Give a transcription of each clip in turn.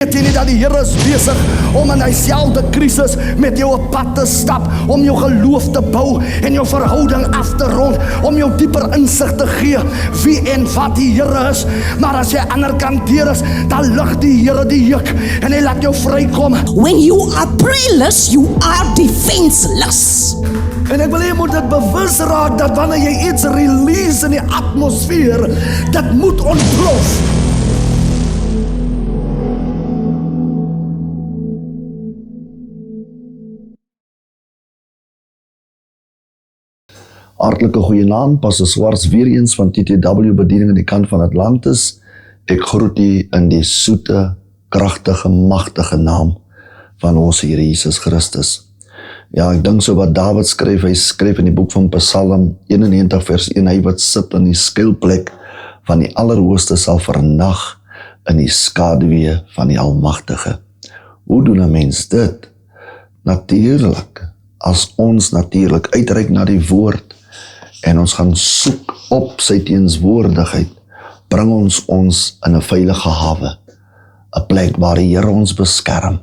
Weet jy nie dat die Here is besig om in dieselfde krisis met jou op pad te stap, om jou geloof te bou en jou verhouding af te rond, om jou dieper insig te gee wie en wat die Here is. Maar as jy ander kant deur is, dan lig die Here die juk en hy laat jou vrykom. When you are prayerless, you are defenseless. En ek wil jy moet dit bewus raak dat wanneer jy iets release in die atmosfeer, dit moet ontplof. Hartlike goeienaand, Pastor Swarts weer eens van TTW bediening aan die kant van Atlantis. Ek groet u in die soete, kragtige, magtige naam van ons Here Jesus Christus. Ja, ek dink so wat Dawid skryf, hy skryf in die boek van Psalm 91 vers 1, hy wat sit in die skuilplek van die Allerhoogste sal vernag in die skaduwee van die Almagtige. Hoe doen 'n mens dit? Natuurlik, as ons natuurlik uitreik na die woord, en ons gaan soek op sy teenswoordigheid, bring ons in 'n veilige hawe, 'n plek waar die Here ons beskerm,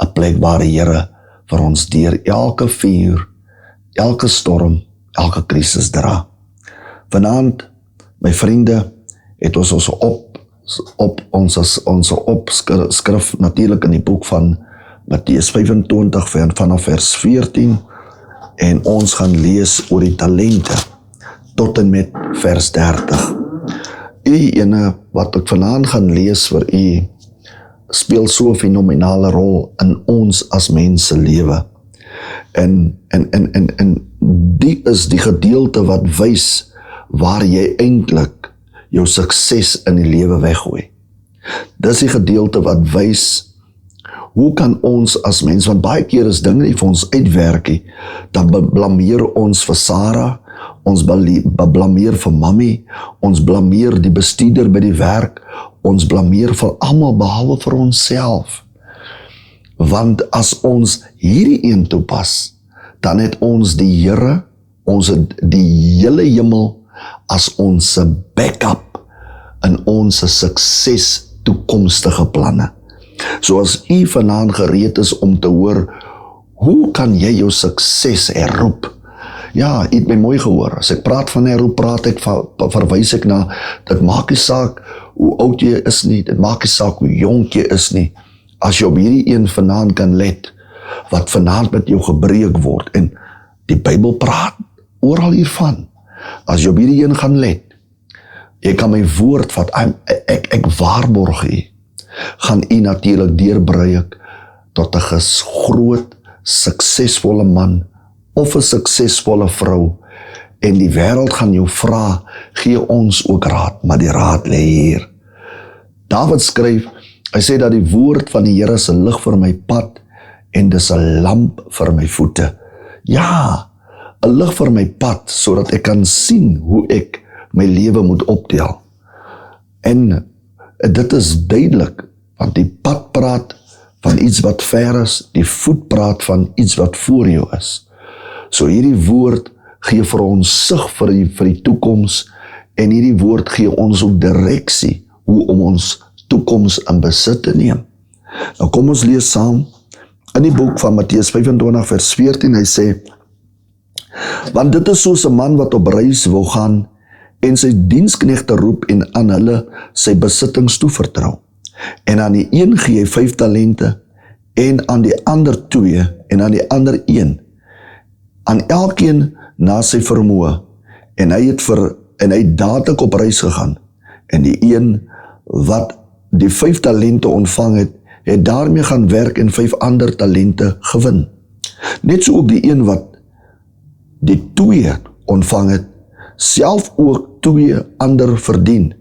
'n plek waar die Here vir ons deur elke vuur, elke storm, elke krisis dra. Vanaand, my vriende, het ons ons opskrif natuurlik in die boek van Matteus 25 vanaf vers 14, en ons gaan lees oor die talente tot en met vers 30. Ene wat ek vanaand gaan lees vir u speel so 'n fenominale rol in ons as mense lewe. En die is die gedeelte wat wys waar jy eintlik jou sukses in die lewe weggooi. Dis die gedeelte wat wys hoe kan ons as mens, want baie keer is dinge nie vir ons uitwerk nie, dan blameer ons vir Sarah, ons blameer vir mammy, ons blameer die bestuurder by die werk, ons blameer vir almal behalwe vir onsself. Want as ons hierdie een toepas, dan het ons die Here, ons het die hele hemel as ons backup in ons sukses toekomstige planne. So as u vanaand gereed is om te hoor, hoe kan jy jou sukses herroep? Ja, u het my mooi gehoor. As ek praat van herroep, verwys ek na, dit maak nie saak hoe oud jy is nie, dit maak nie saak hoe jonk jy is nie. As jy op hierdie een vanaand kan let, wat vanaand met jou gebreek word, en die Bybel praat oral hiervan. As jy op hierdie een gaan let, jy kan my woord vat, ek waarborg u, gaan u natuurlik deurbreek tot 'n groot, suksesvolle man of 'n suksesvolle vrou, en die wêreld gaan jou vra, gee ons ook raad, maar die raad lê hier. Dawid skryf, hy sê dat die woord van die Here is 'n lig vir my pad en dis 'n lamp vir my voete. Ja, 'n lig vir my pad sodat ek kan sien hoe ek my lewe moet optel. En dit is duidelik, want die pad praat van iets wat ver is, die voet praat van iets wat voor jou is. So hierdie woord gee vir ons sig vir die toekoms, en hierdie woord gee ons ook direksie hoe om ons toekoms in besit te neem. Nou kom ons lees saam in die boek van Matteus 25 vers 14, hy sê, want dit is soos 'n man wat op reis wil gaan, en sy diensknegte roep en aan hulle sy besittings toevertrou. En aan die een gee hy 5 talente, en aan die ander 2, en aan die ander 1. Aan elkeen na sy vermoë. En hy het dadelik op reis gegaan. En die een wat die 5 talente ontvang het, het daarmee gaan werk en 5 ander talente gewin. Net so ook die een wat die 2 ontvang het, self ook 2 ander verdien.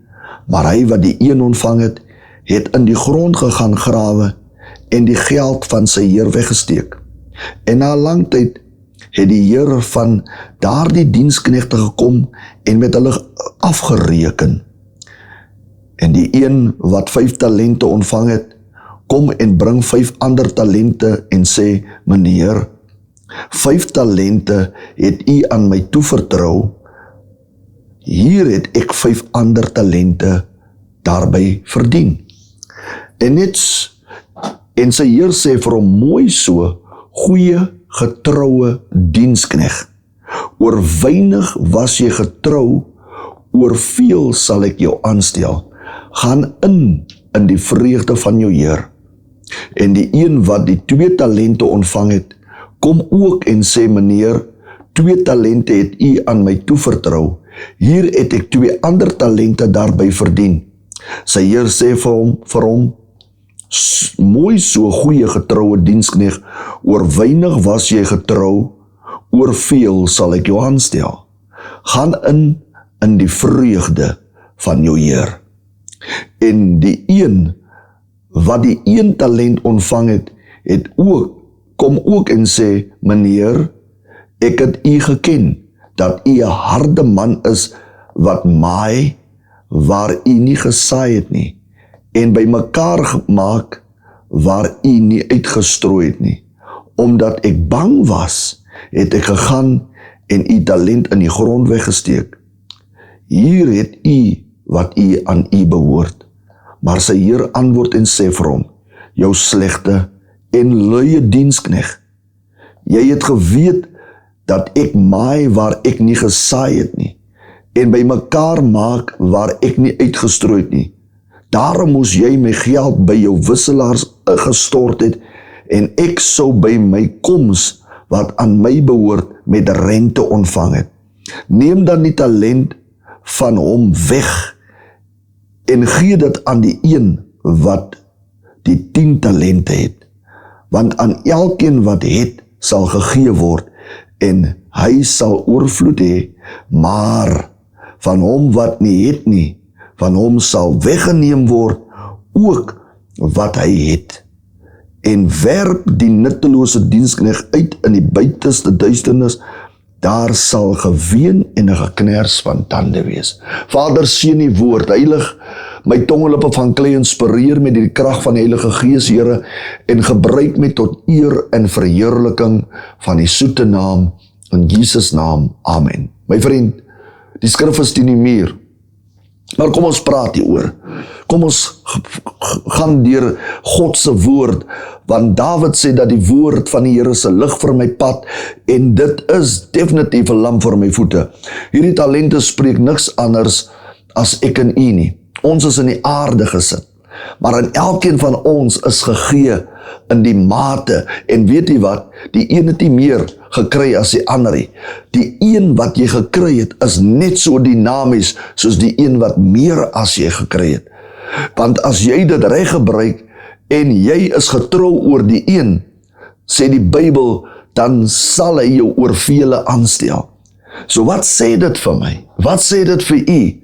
Maar hy wat die 1 ontvang het, het in die grond gegaan grawe en die geld van sy heer weggesteek. En na lang tyd het die heer van daardie diensknegte gekom en met hulle afgereken. En die een wat 5 talente ontvang het, kom en bring 5 ander talente en sê, meneer, 5 talente het u aan my toevertrou, hier het ek 5 ander talente daarby verdien. En net En sy heer sê vir hom, mooi so, goeie getroue diensknegt. Oor weinig was jy getrou, oor veel sal ek jou aanstel. Gaan in die vreugde van jou Heer. En die een wat die 2 talente ontvang het, kom ook en sê, meneer, 2 talente het u aan my toevertrou. Hier het ek 2 ander talente daarby verdien. Sy heer sê vir hom, mooi so goeie getroue diensknegt, oor weinig was jy getrou, oor veel sal ek jou aanstel. Gaan in die vreugde van jou Heer. En die een wat die 1 talent ontvang het, kom ook en sê, meneer, ek het u geken, dat u 'n harde man is, wat maai, waar u nie gesaai het nie, en by mekaar maak, waar u nie uitgestrooi het nie. Omdat ek bang was, het ek gegaan en u talent in die grond weggesteek. Hier het u wat u aan u behoort. Maar sy heer antwoord en sê vir hom, jou slegte en luie diensknegt, jy het geweet dat ek maai waar ek nie gesaai het nie, en by mekaar maak waar ek nie uitgestrooi het nie. Daarom moes jy my geld by jou wisselaars gestort het, en ek sou by my koms wat aan my behoort met rente ontvang het. Neem dan die talent van hom weg, en gee dit aan die een wat die 10 talente het. Want aan elkeen wat het, sal gegee word, en hy sal oorvloed hê, maar van hom wat nie het nie, van hom sal weggeneem word, ook wat hy het. En werp die nuttelose diensknegt uit in die buitenste duisternis, daar sal geween en 'n geknars van tande wees. Vader, seën die woord, heilig my tongelippe van klei, inspireer met die krag van die Heilige Gees, Here, en gebruik my tot eer en verheerliking van die soete naam, in Jesus naam, amen. My vriend, die skrif is teen die muur, maar kom ons praat hieroor. Kom ons gaan deur God se woord, want Dawid sê dat die woord van die Here is 'n lig vir my pad, en dit is definitief 'n lamp vir my voete. Hierdie talente spreek niks anders as ek en u nie. Ons is in die aarde gesit, maar in elkeen van ons is gegee in die mate, en weet jy wat, die een het nie meer gekry as die ander nie. Die een wat jy gekry het, is net so dinamies soos die een wat meer as jy gekry het. Want as jy dit reg gebruik, en jy is getrou oor die een, sê die Bybel, dan sal hy jou oor vele aanstel. So wat sê dit vir my? Wat sê dit vir u?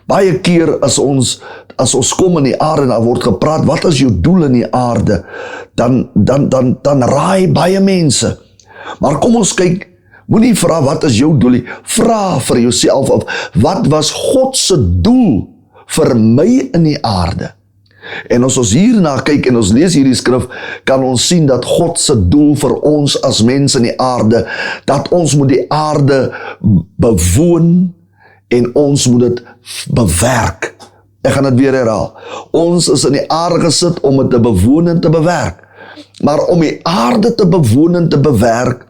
Baie keer as ons kom in die aarde, dan word gepraat, wat is jou doel in die aarde? Dan raai baie mense. Maar kom ons kyk, moenie vra wat is jou doel nie, vra vir jouself af, wat was God se doel vir my in die aarde? En as ons hierna kyk en ons lees hierdie skrif, kan ons sien dat God se doel vir ons as mense in die aarde, dat ons moet die aarde bewoon, en ons moet dit bewerk. Ek gaan dit weer herhaal. Ons is in die aarde gesit om dit te bewoon en te bewerk. Maar om die aarde te bewoon en te bewerk,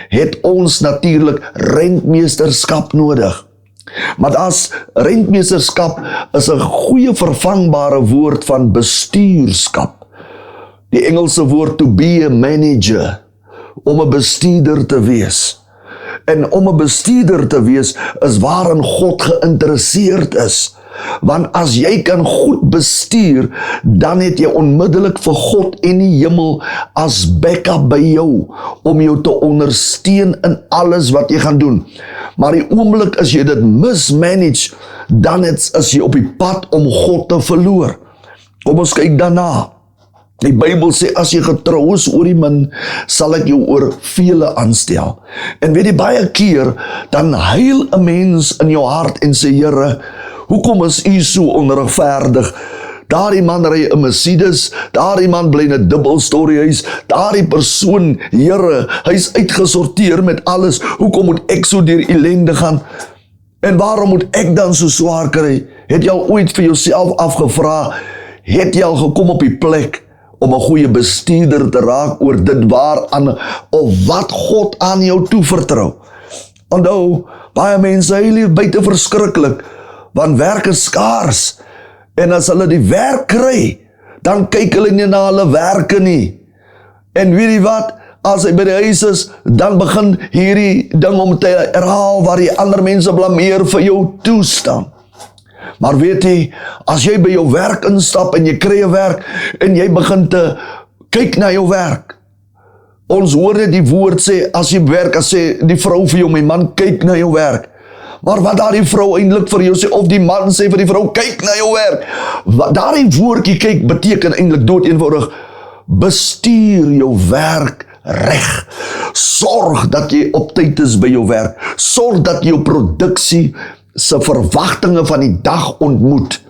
het ons natuurlik rentmeesterskap nodig. Maar as rentmeesterskap is 'n goeie vervangbare woord van bestuurskap. Die Engelse woord to be a manager, om 'n bestuurder te wees. En om 'n bestuurder te wees is waarin God geïnteresseerd is. Want as jy kan goed bestuur, dan het jy onmiddellik vir God en die hemel as backup by jou, om jou te ondersteun in alles wat jy gaan doen. Maar die oomblik as jy dit mismanage, dan is jy op die pad om God te verloor. Kom ons kyk daarna. Die Bybel sê, as jy getrou is oor die min, sal ek jou oor vele aanstel. En weet jy, baie keer, dan huil 'n mens in jou hart en sê, Here, hoekom is u so onregverdig? Daardie man ry 'n Mercedes, daardie man bly in 'n dubbelstoriehuis, daardie persoon, Here, hy's uitgesorteer met alles, hoekom moet ek so deur ellende gaan? En waarom moet ek dan so swaar kry? Het jy al ooit vir jouself afgevra, het jy al gekom op die plek om 'n goeie bestuurder te raak oor dit waaraan of wat God aan jou toevertrou. Onthou, baie mense, hy leef buite verskriklik, want werk is skaars, en as hulle die werk kry, dan kyk hulle nie na hulle werke nie. En weet jy wat, as hy by die huis is, dan begin hierdie ding om te herhaal, waar die ander mense blameer vir jou toestand. Maar weet jy, as jy by jou werk instap, en jy kry 'n werk, en jy begin te kyk na jou werk, ons hoor net die woord sê, as jy werk, as sê die vrou vir jou, my man, kyk na jou werk. Maar wat daardie vrou eintlik vir jou sê, of die man sê vir die vrou, kyk na jou werk. Wat daardie woordjie kyk beteken eintlik dood eenvoudig, bestuur jou werk reg. Sorg dat jy op tyd is by jou werk. Sorg dat jou produksie se verwagtinge van die dag ontmoet.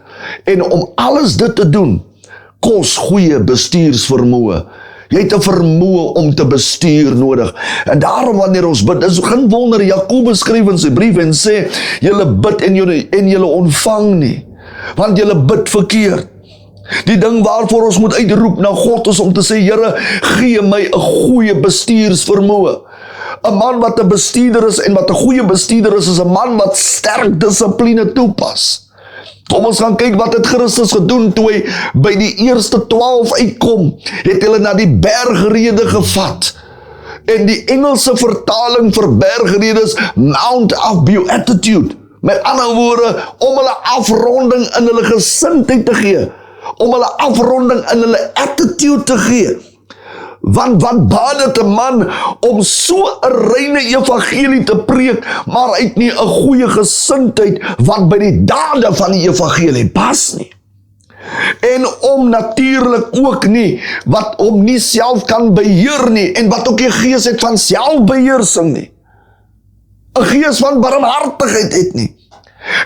En om alles dit te doen, kos goeie bestuursvermoë. Jy het 'n vermoë om te bestuur nodig. En daarom wanneer ons bid, is geen wonder, Jakobus skryf in sy brief en sê, julle bid en julle ontvang nie, want julle bid verkeerd. Die ding waarvoor ons moet uitroep na God is om te sê, Here, gee my 'n goeie bestuursvermoë. 'n Man wat 'n bestuurder is en wat 'n goeie bestuurder is 'n man wat sterk dissipline toepas. Kom ons gaan kyk wat het Christus gedoen toe hy by die eerste 12 uitkom. Het hulle na die bergrede gevat. En die Engelse vertaling vir bergrede is Mount of Beatitude. Met ander woorde, om hulle afronding in hulle gesindheid te gee. Om hulle afronding in hulle attitude te gee. Want wat baat dit 'n man om so 'n reine evangelie te preek, maar hy het nie 'n goeie gesindheid wat by die dade van die evangelie pas nie. En om natuurlik ook nie, wat om nie self kan beheer nie, en wat ook die gees het van selfbeheersing nie. 'n Gees van barmhartigheid het nie.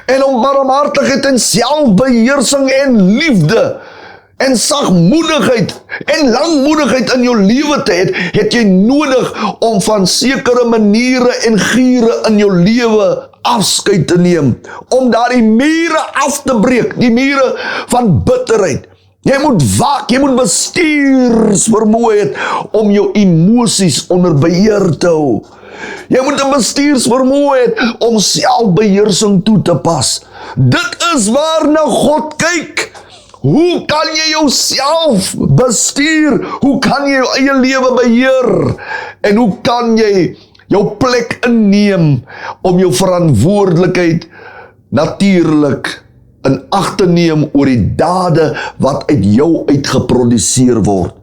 En om barmhartigheid en selfbeheersing en liefde en sagmoedigheid en langmoedigheid in jou lewe te hê, het jy nodig om van sekere maniere en giere in jou lewe afskeid te neem, om daardie mure af te breek, die mure van bitterheid. Jy moet waak, jy moet bestuursvermoë hê om jou emosies onder beheer te hou. Jy moet 'n bestuursvermoë hê om selfbeheersing toe te pas. Dit is waarna God kyk. Hoe kan jy jouself bestuur? Hoe kan jy jou eie lewe beheer? En hoe kan jy jou plek inneem om jou verantwoordelikheid natuurlik in ag te neem oor die dade wat uit jou uitgeproduseer word?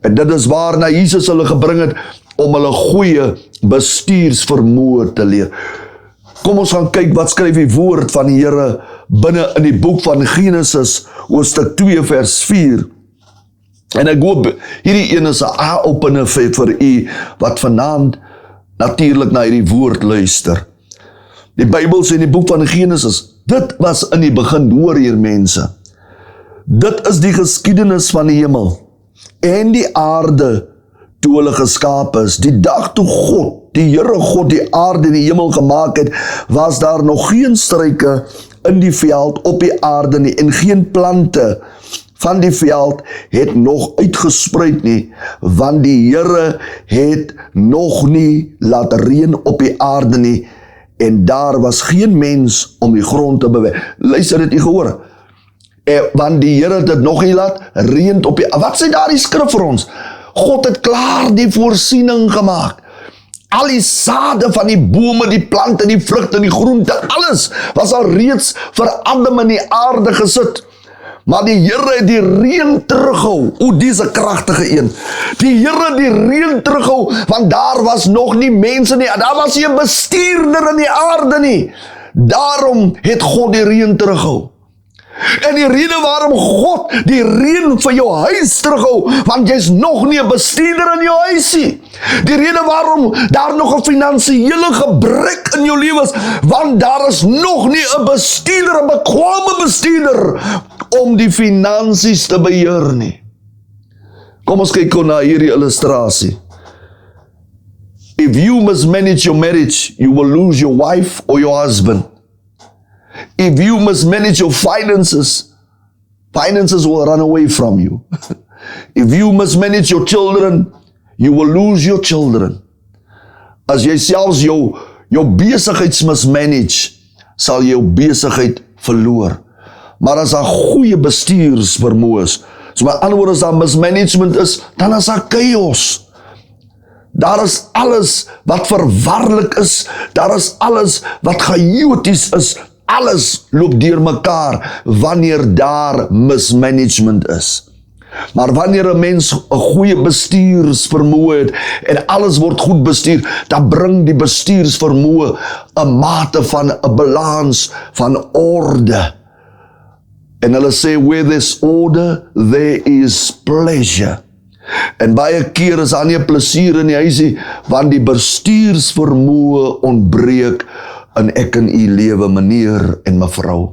En dit is waarna Jesus hulle gebring het om hulle goeie bestuursvermoë te leer. Kom ons gaan kyk wat skryf die woord van die Here binne in die boek van Genesis, hoofstuk 2 vers 4. En ek hoop, hierdie een is 'n eye-opener vir u, wat vanaand natuurlik na hierdie woord luister. Die Bybel sê in die boek van Genesis, dit was in die begin, hoor hier mense, dit is die geskiedenis van die hemel en die aarde toe hulle geskaap is. Die dag toe God, die Here God, die aarde en die hemel gemaak het, was daar nog geen struike in die veld op die aarde nie, en geen plante van die veld het nog uitgespruit nie, want die Here het nog nie laat reën op die aarde nie, en daar was geen mens om die grond te bewerk. Luister, het u gehoor? Want die Here het dit nog nie laat reën op die aarde. Wat sê daar die skrif vir ons? God het klaar die voorsiening gemaak. Al die sade van die bome, die plante, die vrugte, die groente, alles was al reeds vir Adam in die aarde gesit. Maar die Here het die reën terughou. O, diese kragtige een. Die Here het die reën terughou, want daar was nog nie mense nie. Daar was nie 'n bestuurder in die aarde nie. Daarom het God die reën terughou. En die rede waarom God die reën vir jou huis terughou, want jy's nog nie 'n bestuurder in jou huis nie. Die rede waarom daar nog 'n finansiële gebrek in jou lewe is, want daar is nog nie 'n bestuurder, 'n bekwame bestuurder om die finansies te beheer nie. Kom ons kyk na hierdie illustrasie. If you mismanage your marriage, you will lose your wife or your husband. If you mismanage your finances will run away from you. If you mismanage your children, you will lose your children. As jy selfs jou besigheids mismanage, sal jy jou besigheid verloor. Maar as daar goeie bestuursvermoë is, so met ander woorde as daar mismanagement is, dan is daar chaos. Daar is alles wat verwarlik is, daar is alles wat chaoties is, alles loop deur mekaar wanneer daar mismanagement is. Maar wanneer 'n mens 'n goeie bestuursvermoë het en alles word goed bestuur, dan bring die bestuursvermoë 'n mate van 'n balans van orde. En hulle sê, where there's order, there is pleasure. En baie keer is daar nie 'n plesier in die huisie, want die bestuursvermoë ontbreek in ek en u lewe, meneer en mevrou.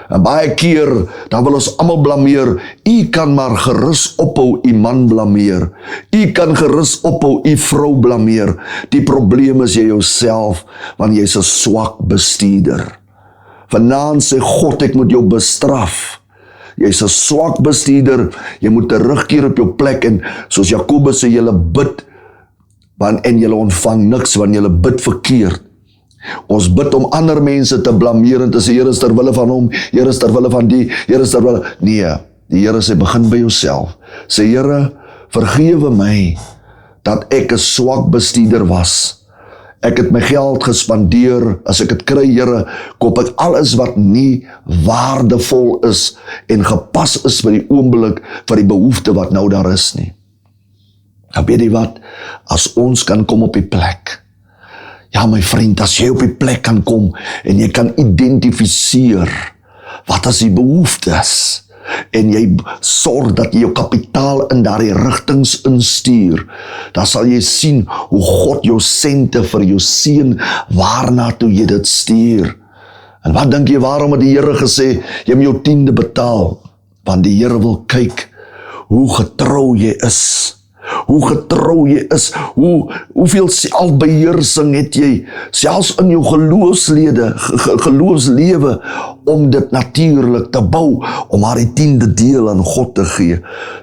En baie keer, dan wil ons almal blameer, u kan maar gerus ophou u man blameer, u kan gerus ophou u vrou blameer, die probleem is jy jouself, want jy's 'n swak bestuurder. Vanaand sê God, ek moet jou bestraf. Jy's 'n swak bestuurder, jy moet terugkeer op jou plek, en soos Jakobus sê, julle bid, en julle ontvang niks, want julle bid verkeerd. Ons bid om ander mense te blameer en te sê, Here is ter wille van hom, Here is ter wille van die, Here is ter wille... Nee, die Here sê, begin by jouself. Sê, Here, vergewe my, dat ek 'n swak bestuurder was. Ek het my geld gespandeer, as ek het kry, Here, koop ek alles wat nie waardevol is, en gepas is vir die oomblik, vir die behoefte wat nou daar is nie. Nou weet jy wat, as ons kan kom op die plek, ja my vriend, as jy op die plek kan kom, en jy kan identifiseer, wat is die behoeftes, en jy sorg dat jy jou kapitaal in daardie rigtings instuur, dan sal jy sien, hoe God jou sente vir jou seën, waarna toe jy dit stuur. En wat dink jy, waarom het die Here gesê, jy moet jou 10de betaal, want die Here wil kyk, hoe getrou jy is, hoeveel selfbeheersing het jy, selfs in jou geloofslewe, om dit natuurlik te bou, om haar die 10de deel aan God te gee.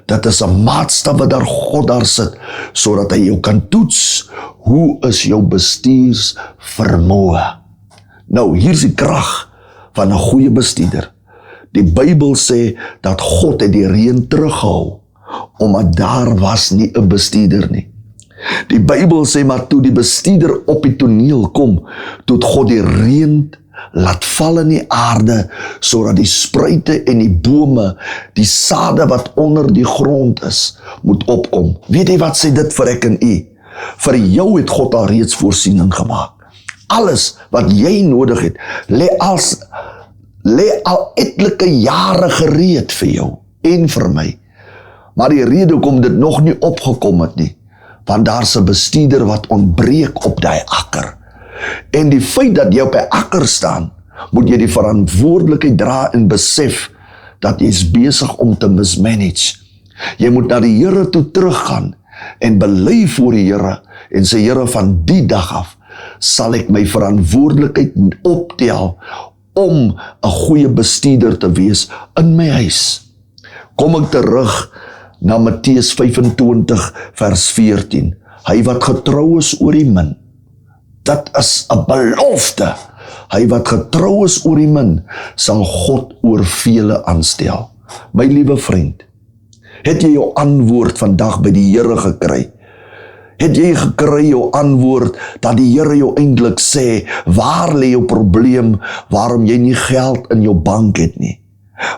Dit is 'n maatstaf wat God daar sit, sodat hy jou kan toets, hoe is jou bestuursvermoë. Nou, hier is die krag van 'n goeie bestuurder. Die Bybel sê, dat God het die reën teruggehou, omdat daar was nie 'n bestuurder nie. Die Bybel sê, maar toe die bestuurder op die toneel kom, toe het God die reën laat val in die aarde, sodat die spruite en die bome, die sade wat onder die grond is, moet opkom. Weet jy wat sê dit vir ek en u? Vir jou het God al reeds voorsiening gemaak. Alles wat jy nodig het, lê al etlike jare gereed vir jou en vir my. Maar die rede hoekom dit nog nie opgekom het nie, want daar's 'n bestuurder wat ontbreek op daai akker. En die feit dat jy op die akker staan, moet jy die verantwoordelikheid dra en besef dat jy is besig om te mismanage. Jy moet na die Here toe teruggaan en bely voor die Here en sê, Here, van die dag af sal ek my verantwoordelikheid optel om 'n goeie bestuurder te wees in my huis. Kom ek terug na Matteus 25 vers 14. Hy wat getrou is oor die min, dit is 'n belofte. Hy wat getrou is oor die min, sal God oor vele aanstel. My liewe vriend, het jy jou antwoord vandag by die Here gekry? Het jy gekry jou antwoord dat die Here jou eintlik sê, waar lê jou probleem, waarom jy nie geld in jou bank het nie?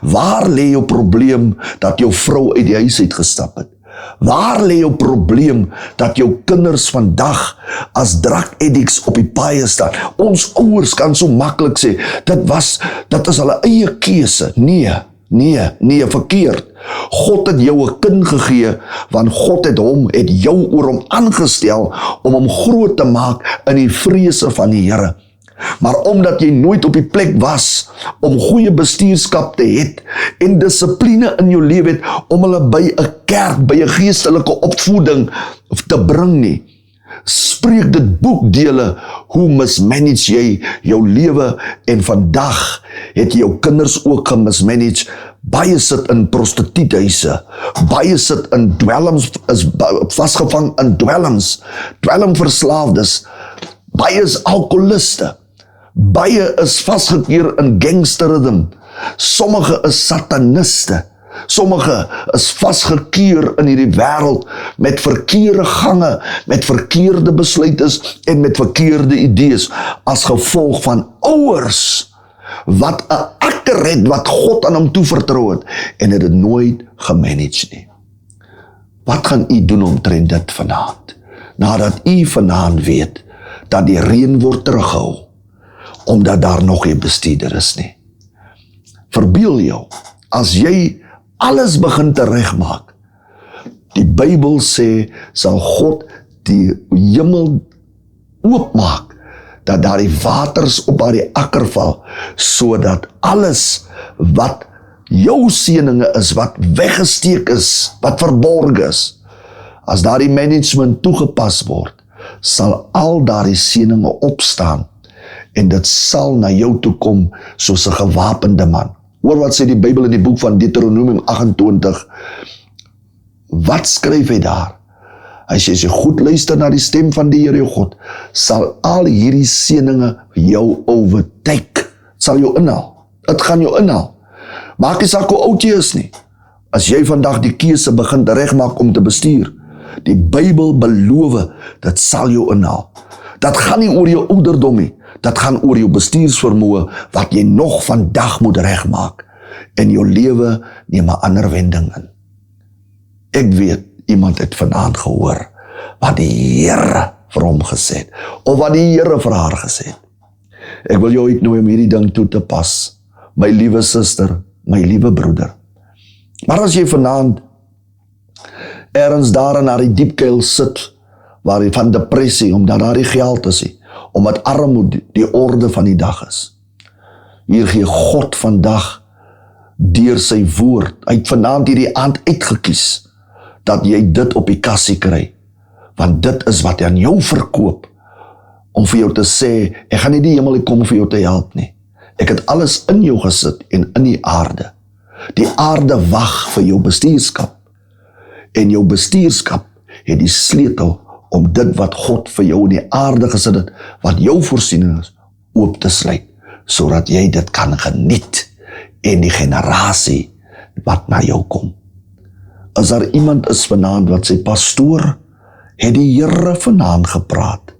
Waar lê jou probleem dat jou vrou uit die huis uit gestap het? Waar lê jou probleem dat jou kinders vandag as drug addicts op die paaie staan? Ons ouers kan so maklik sê, dit is hulle eie keuse. Nee, verkeerd. God het jou 'n kind gegee, want God het jou oor hom aangestel om hom groot te maak in die vrese van die Here. Maar omdat jy nooit op die plek was om goeie bestuurskap te het en dissipline in jou lewe het om hulle by 'n kerk, by 'n geestelike opvoeding te bring nie, spreek dit boekdele, hoe mismanage jy jou lewe, en vandag het jy jou kinders ook gemismanage. Baie sit in prostituuthuise, baie sit in dwelms, is vasgevang in dwelmverslaafdes, baie is alkoholiste, baie is vasgekeer in gangsterisme, sommige is sataniste, sommige is vasgekeer in hierdie wêreld met verkeerde gange, met verkeerde besluites en met verkeerde idees, as gevolg van ouers wat 'n akker het wat God aan hom toevertrou het en het dit nooit gemanage nie. Wat gaan u doen omtrent dit vanaand? Nadat u vanaand weet dat die reën word teruggehou, omdat daar nog geen bestuurder is nie. Verbeel jou, as jy alles begin te regmaak, die Bybel sê, sal God die hemel oopmaak, dat daar die waters op die akker val, sodat alles wat jou seëninge is, wat weggesteek is, wat verborg is, as daar die management toegepas word, sal al daar die seëninge opstaan, en dit sal na jou toe kom, soos 'n gewapende man. Hoor wat sê die Bybel in die boek van Deuteronomium 28, wat skryf hy daar? As jy goed luister na die stem van die Here jou God, sal al hierdie seëninge jou overtake, sal jou inhaal, dit gaan jou inhaal. Maak nie saak hoe oud jy is nie, as jy vandag die keuse begin te regmaak om te bestuur, die Bybel beloof, dit sal jou inhaal. Dat gaan nie oor jou ouderdom nie, dat gaan oor jou bestuursvermoë, wat jy nog vandag moet regmaak, en jou lewe neem 'n ander wending in. Ek weet, iemand het vanaand gehoor, wat die Here vir hom gesê het, of wat die Here vir haar gesê het. Ek wil jou uitnooi om hierdie ding toe te pas, my liewe suster, my liewe broeder. Maar as jy vanaand ergens daar in die diepkuil sit, waar jy van depressie, omdat daar die geld is, omdat armoede die orde van die dag is. Hier gee God vandag deur sy woord, hy het vanaand hierdie aand uitgekies, dat jy dit op die kassie kry, want dit is wat hy aan jou verkoop, om vir jou te sê, ek gaan nie die hemel kom vir jou te help nie, ek het alles in jou gesit, en in die aarde wag vir jou bestuurskap, en jou bestuurskap het die sleutel, om dit wat God vir jou in die aarde gesit het, wat jou voorsiening is, oop te sluit, sodat jy dit kan geniet, en die generasie wat na jou kom. As daar iemand is vanaand wat sê, pastoor, het die Here vanaand gepraat,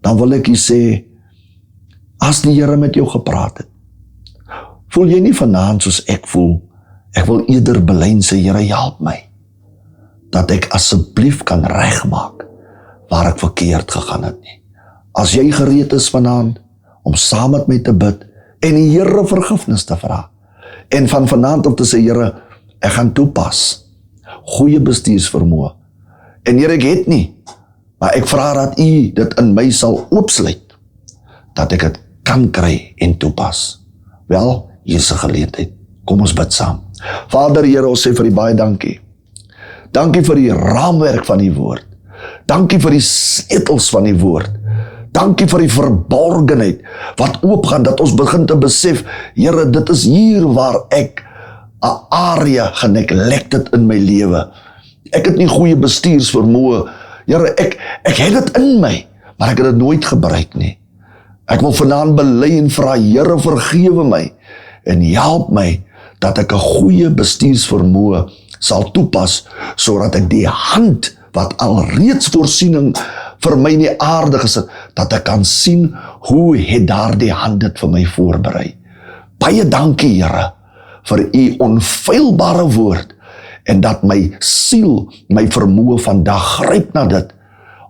dan wil ek jy sê, as die Here met jou gepraat het, voel jy nie vanaand soos ek voel, ek wil eerder belyn sê, Here, help my, dat ek asseblief kan regmaak, waar ek verkeerd gegaan het nie. As jy gereed is vanaand, om saam met my te bid, en die Here vergifnis te vra, en van vanaand op te sê, Here, ek gaan toepas, goeie bestuursvermoë, en Here, ek het nie, maar ek vra dat U dit in my sal oopsluit, dat ek het kan kry en toepas. Wel, hier is 'n geleentheid, kom ons bid saam. Vader, Here, ons sê vir U baie dankie. Dankie vir die raamwerk van die woord. Dankie vir die sleutels van die woord. Dankie vir die verborgenheid wat oopgaan, dat ons begin te besef, Here, dit is hier waar ek 'n area geneglected in my lewe. Ek het nie goeie bestuursvermoë. Here, ek het dit in my, maar ek het dit nooit gebruik nie. Ek wil vanaand bely en vra, Here, vergewe my en help my dat ek 'n goeie bestuursvermoë sal toepas, sodat ek die hand wat alreeds voorsiening vir my in die aarde gesit, dat ek kan sien hoe het daardie hand dit vir my voorberei. Baie dankie, Here, vir U onfeilbare woord, en dat my siel, my vermoë vandag gryp na dit,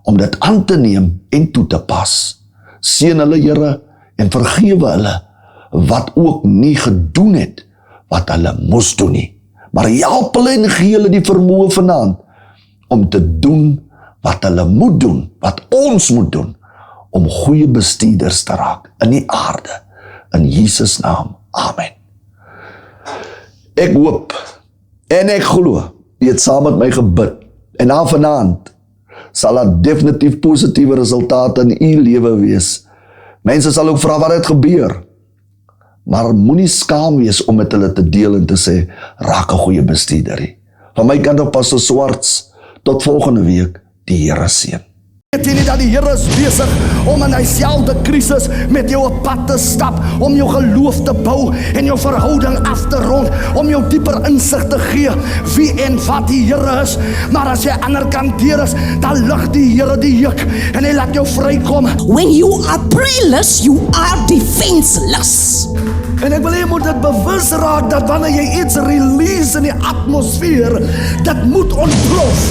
om dit aan te neem en toe te pas. Seën hulle, Here, en vergewe hulle, wat ook nie gedoen het, wat hulle moes doen nie. Maar help hulle en gee hulle die vermoë vanaand, om te doen wat hulle moet doen, wat ons moet doen, om goeie bestuurders te raak in die aarde. In Jesus naam, amen. Ek hoop, en ek glo, jy het saam met my gebid, en na vanaand, sal daar definitief positiewe resultate in u lewe wees. Mense sal ook vra wat het gebeur. Maar moenie skaam wees om met hulle te deel en te sê, raak 'n goeie bestuurder. Van my kant op Pastor Swarts, tot volgende week, die Here seën. Weet jy nie dat die Here is besig om in dieselfde krisis met jou op pad te stap, om jou geloof te bou en jou verhouding af te rond, om jou dieper insig te gee wie en wat die Here is. Maar as jy aan die ander kant deur is, dan lig die Here die juk en hy laat jou vrykom. When you are prayerless, you are defenseless. En ek wil jy moet dit bewus raak dat wanneer jy iets release in die atmosfeer, dit moet ontplof.